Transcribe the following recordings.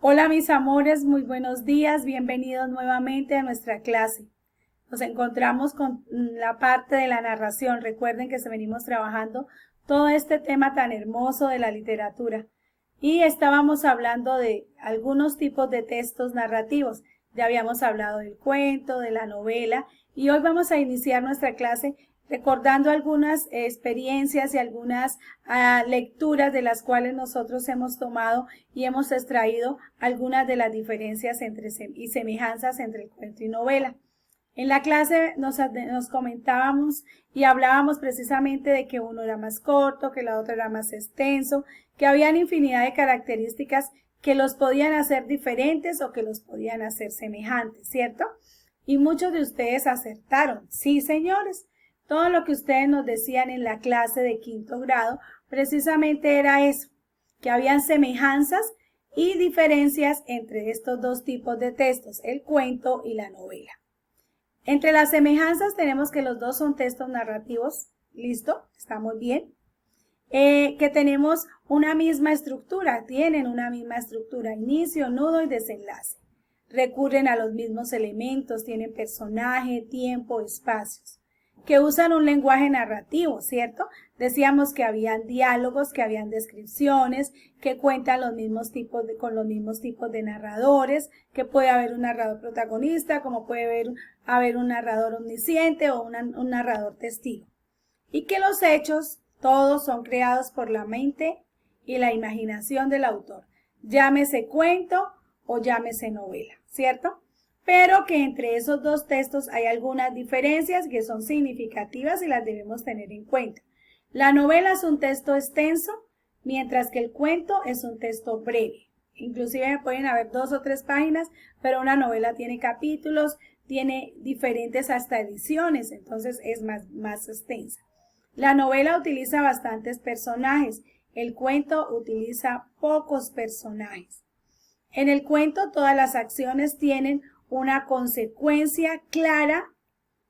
Hola mis amores, muy buenos días, bienvenidos nuevamente a nuestra clase. Nos encontramos con la parte de la narración. Recuerden que venimos trabajando todo este tema tan hermoso de la literatura y estábamos hablando de algunos tipos de textos narrativos. Ya habíamos hablado del cuento, de la novela y hoy vamos a iniciar nuestra clase recordando algunas experiencias y algunas lecturas de las cuales nosotros hemos tomado y hemos extraído algunas de las diferencias y semejanzas entre el cuento y novela. En la clase nos comentábamos y hablábamos precisamente de que uno era más corto, que la otra era más extenso, que habían infinidad de características que los podían hacer diferentes o que los podían hacer semejantes, ¿cierto? Y muchos de ustedes acertaron. Sí, señores. Todo lo que ustedes nos decían en la clase de quinto grado precisamente era eso, que habían semejanzas y diferencias entre estos dos tipos de textos, el cuento y la novela. Entre las semejanzas tenemos que los dos son textos narrativos, ¿listo? Estamos bien. Que tenemos una misma estructura, tienen una misma estructura, inicio, nudo y desenlace. Recurren a los mismos elementos, tienen personaje, tiempo, espacios que usan un lenguaje narrativo, ¿cierto? Decíamos que habían diálogos, que habían descripciones, que cuentan con los mismos tipos de narradores, que puede haber un narrador protagonista, como puede haber un narrador omnisciente o un narrador testigo. Y que los hechos todos son creados por la mente y la imaginación del autor, llámese cuento o llámese novela, ¿cierto? Pero que entre esos dos textos hay algunas diferencias que son significativas y las debemos tener en cuenta. La novela es un texto extenso, mientras que el cuento es un texto breve. Inclusive pueden haber 2 o 3 páginas, pero una novela tiene capítulos, tiene diferentes hasta ediciones, entonces es más extensa. La novela utiliza bastantes personajes, el cuento utiliza pocos personajes. En el cuento todas las acciones tienen una consecuencia clara,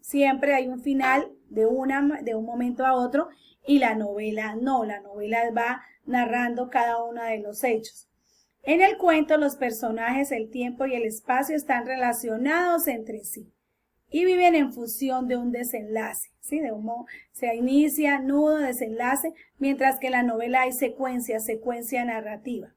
siempre hay un final de un momento a otro, y la novela no, la novela va narrando cada uno de los hechos. En el cuento los personajes, el tiempo y el espacio están relacionados entre sí y viven en función de un desenlace, ¿sí? Se inicia, nudo, desenlace, mientras que en la novela hay secuencia narrativa.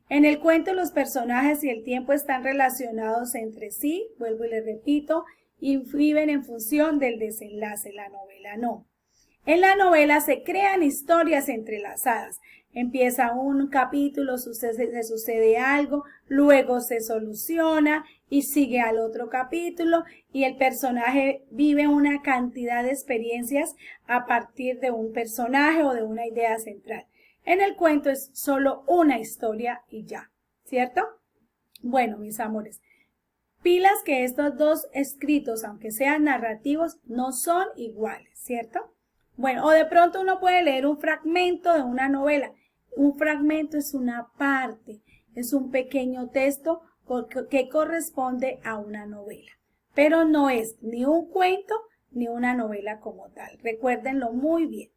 En el cuento los personajes y el tiempo están relacionados entre sí, vuelvo y les repito, y viven en función del desenlace, la novela no. En la novela se crean historias entrelazadas. Empieza un capítulo, se sucede algo, luego se soluciona y sigue al otro capítulo y el personaje vive una cantidad de experiencias a partir de un personaje o de una idea central. En el cuento es solo una historia y ya, ¿cierto? Bueno, mis amores, pilas que estos dos escritos, aunque sean narrativos, no son iguales, ¿cierto? Bueno, o de pronto uno puede leer un fragmento de una novela. Un fragmento es una parte, es un pequeño texto que corresponde a una novela, pero no es ni un cuento ni una novela como tal. Recuérdenlo muy bien.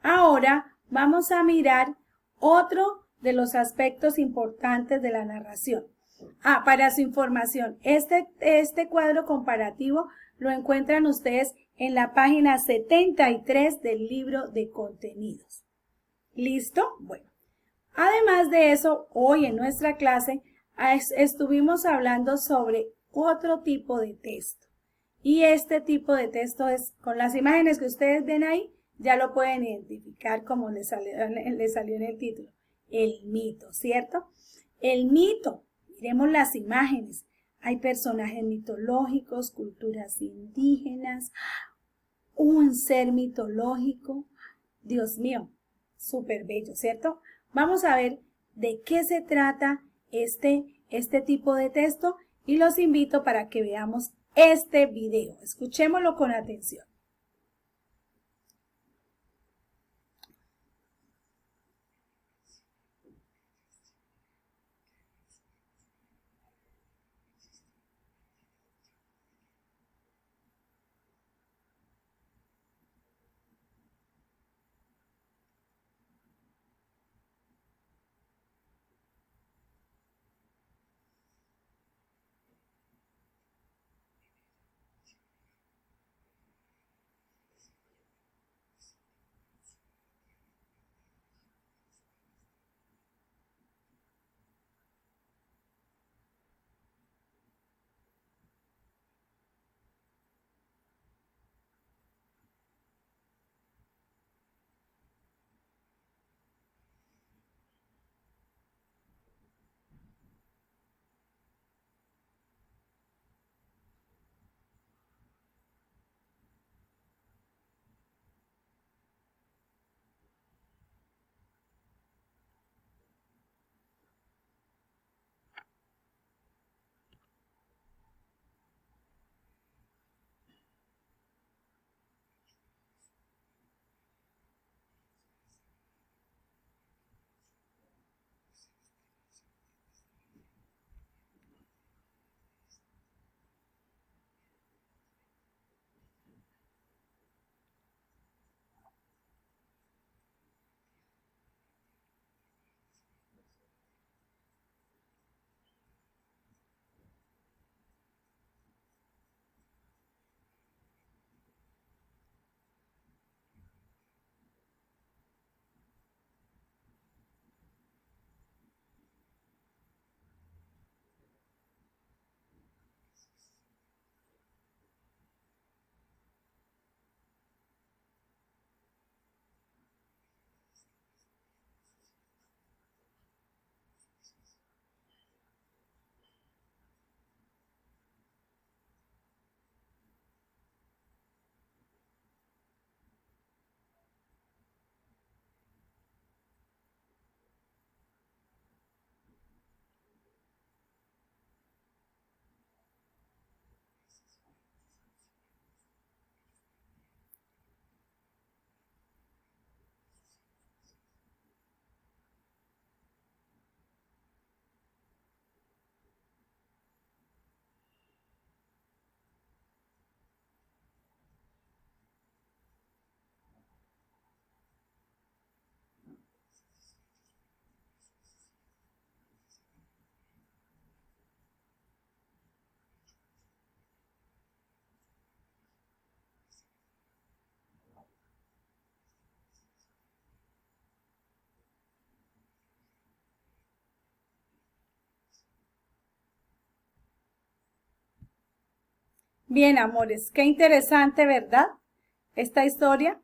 Ahora vamos a mirar otro de los aspectos importantes de la narración. Para su información, este cuadro comparativo lo encuentran ustedes en la página 73 del libro de contenidos. ¿Listo? Bueno, además de eso, hoy en nuestra clase estuvimos hablando sobre otro tipo de texto. Y este tipo de texto es, con las imágenes que ustedes ven ahí, ya lo pueden identificar como les salió en el título, el mito, ¿cierto? El mito, miremos las imágenes, hay personajes mitológicos, culturas indígenas, un ser mitológico, Dios mío, súper bello, ¿cierto? Vamos a ver de qué se trata este tipo de texto y los invito para que veamos este video. Escuchémoslo con atención. Bien, amores, qué interesante, ¿verdad? Esta historia,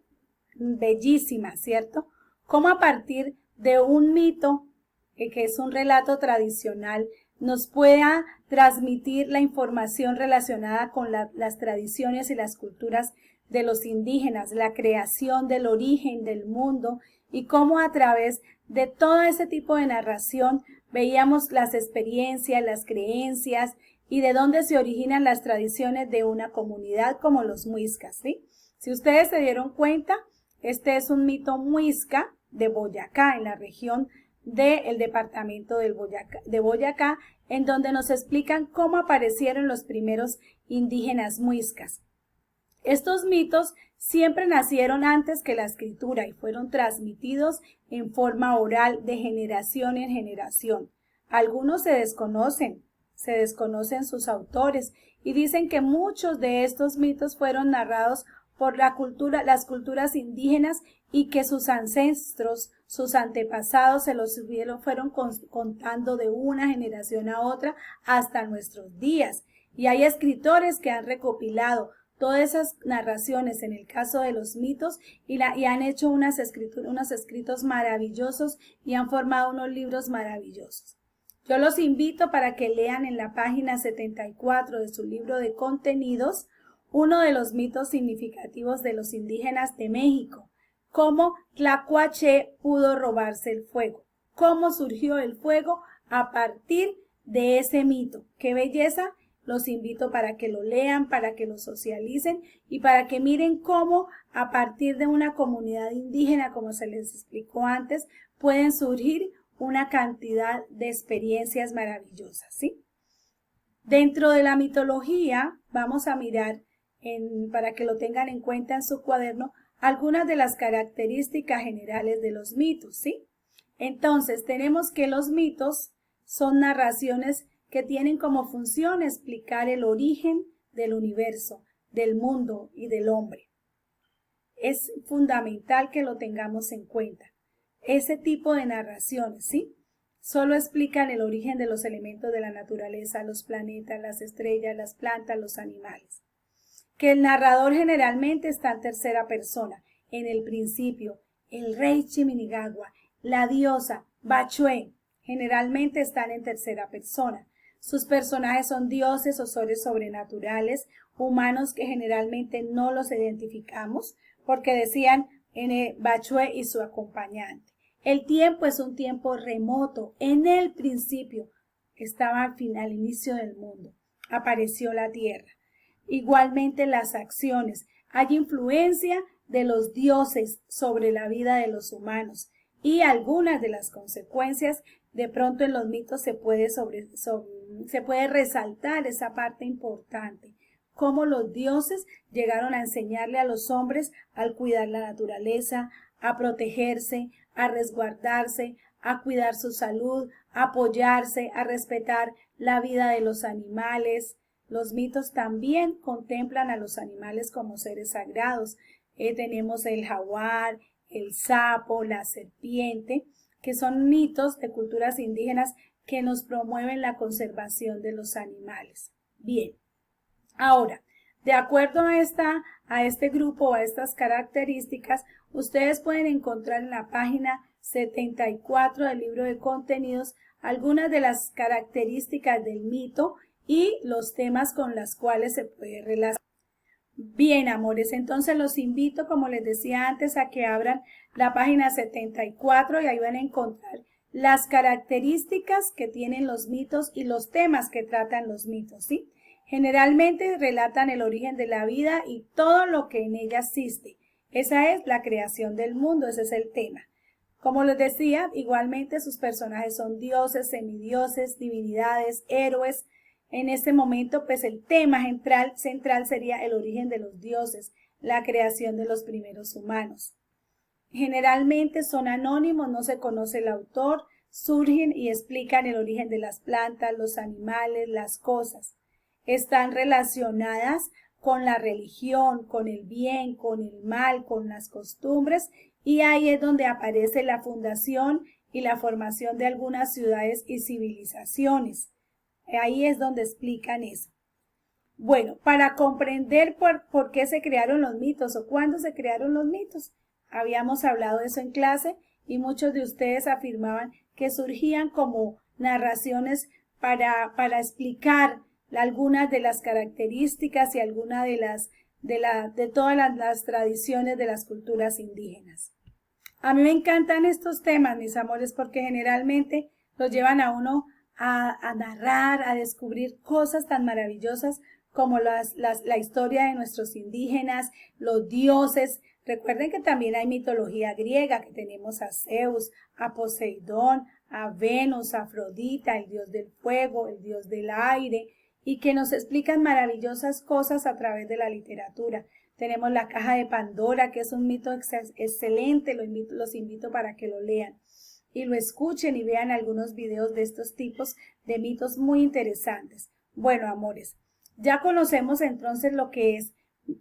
bellísima, ¿cierto? Cómo a partir de un mito, que es un relato tradicional, nos pueda transmitir la información relacionada con las tradiciones y las culturas de los indígenas, la creación del origen del mundo y cómo a través de todo ese tipo de narración veíamos las experiencias, las creencias y de dónde se originan las tradiciones de una comunidad como los muiscas, ¿sí? Si ustedes se dieron cuenta, este es un mito muisca de Boyacá, en la región del departamento de Boyacá, en donde nos explican cómo aparecieron los primeros indígenas muiscas. Estos mitos siempre nacieron antes que la escritura y fueron transmitidos en forma oral de generación en generación. Algunos se desconocen sus autores y dicen que muchos de estos mitos fueron narrados por las culturas indígenas y que sus ancestros, sus antepasados se los fueron contando de una generación a otra hasta nuestros días. Y hay escritores que han recopilado todas esas narraciones en el caso de los mitos y han hecho unos escritos maravillosos y han formado unos libros maravillosos. Yo los invito para que lean en la página 74 de su libro de contenidos uno de los mitos significativos de los indígenas de México, cómo Tlacuache pudo robarse el fuego, cómo surgió el fuego a partir de ese mito. ¡Qué belleza! Los invito para que lo lean, para que lo socialicen y para que miren cómo a partir de una comunidad indígena, como se les explicó antes, pueden surgir una cantidad de experiencias maravillosas, ¿sí? Dentro de la mitología, vamos a mirar, para que lo tengan en cuenta en su cuaderno, algunas de las características generales de los mitos, ¿sí? Entonces, tenemos que los mitos son narraciones que tienen como función explicar el origen del universo, del mundo y del hombre. Es fundamental que lo tengamos en cuenta. Ese tipo de narraciones, ¿sí? Solo explican el origen de los elementos de la naturaleza, los planetas, las estrellas, las plantas, los animales. Que el narrador generalmente está en tercera persona. En el principio, el rey Chiminigagua, la diosa Bachué, generalmente están en tercera persona. Sus personajes son dioses o seres sobrenaturales, humanos que generalmente no los identificamos, porque decían Bachué y su acompañante. El tiempo es un tiempo remoto. En el principio estaba al inicio del mundo. Apareció la tierra. Igualmente las acciones. Hay influencia de los dioses sobre la vida de los humanos y algunas de las consecuencias. De pronto en los mitos se puede resaltar esa parte importante, cómo los dioses llegaron a enseñarle a los hombres al cuidar la naturaleza, a protegerse, a resguardarse, a cuidar su salud, a apoyarse, a respetar la vida de los animales. Los mitos también contemplan a los animales como seres sagrados. Tenemos el jaguar, el sapo, la serpiente, que son mitos de culturas indígenas que nos promueven la conservación de los animales. Bien, ahora, de acuerdo a este grupo, a estas características, ustedes pueden encontrar en la página 74 del libro de contenidos algunas de las características del mito y los temas con los cuales se puede relacionar. Bien, amores, entonces los invito, como les decía antes, a que abran la página 74 y ahí van a encontrar las características que tienen los mitos y los temas que tratan los mitos, ¿sí? Generalmente relatan el origen de la vida y todo lo que en ella existe. Esa es la creación del mundo, ese es el tema. Como les decía, igualmente sus personajes son dioses, semidioses, divinidades, héroes. En este momento, pues el tema central sería el origen de los dioses, la creación de los primeros humanos. Generalmente son anónimos, no se conoce el autor, surgen y explican el origen de las plantas, los animales, las cosas. Están relacionadas con la religión, con el bien, con el mal, con las costumbres, y ahí es donde aparece la fundación y la formación de algunas ciudades y civilizaciones. Ahí es donde explican eso. Bueno, para comprender por qué se crearon los mitos o cuándo se crearon los mitos, habíamos hablado de eso en clase y muchos de ustedes afirmaban que surgían como narraciones para explicar algunas de las características y algunas de todas las tradiciones de las culturas indígenas. A mí me encantan estos temas, mis amores, porque generalmente los llevan a uno a narrar, a descubrir cosas tan maravillosas como la historia de nuestros indígenas, los dioses. Recuerden que también hay mitología griega, que tenemos a Zeus, a Poseidón, a Venus, a Afrodita, el dios del fuego, el dios del aire, y que nos explican maravillosas cosas a través de la literatura. Tenemos la caja de Pandora, que es un mito excelente, los invito para que lo lean y lo escuchen y vean algunos videos de estos tipos de mitos muy interesantes. Bueno, amores, ya conocemos entonces lo que es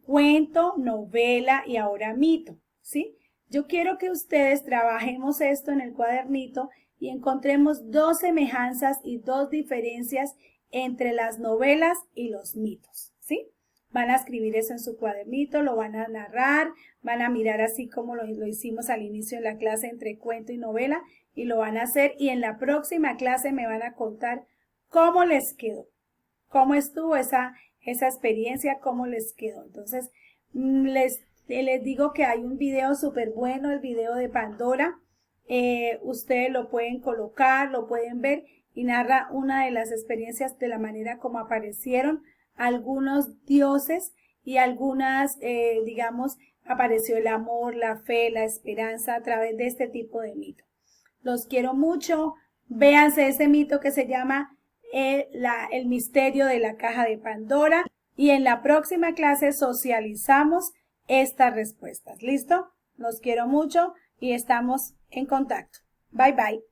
cuento, novela y ahora mito, ¿sí? Yo quiero que ustedes trabajemos esto en el cuadernito y encontremos 2 semejanzas y 2 diferencias entre las novelas y los mitos, ¿sí? Van a escribir eso en su cuadernito, lo van a narrar, van a mirar así como lo hicimos al inicio de la clase entre cuento y novela y lo van a hacer y en la próxima clase me van a contar cómo les quedó, cómo estuvo esa experiencia, cómo les quedó. Entonces, les digo que hay un video súper bueno, el video de Pandora. Ustedes lo pueden colocar, lo pueden ver y narra una de las experiencias de la manera como aparecieron algunos dioses y algunas, digamos, apareció el amor, la fe, la esperanza a través de este tipo de mito. Los quiero mucho. Véanse ese mito que se llama el misterio de la caja de Pandora y en la próxima clase socializamos estas respuestas. ¿Listo? Los quiero mucho y estamos en contacto. Bye, bye.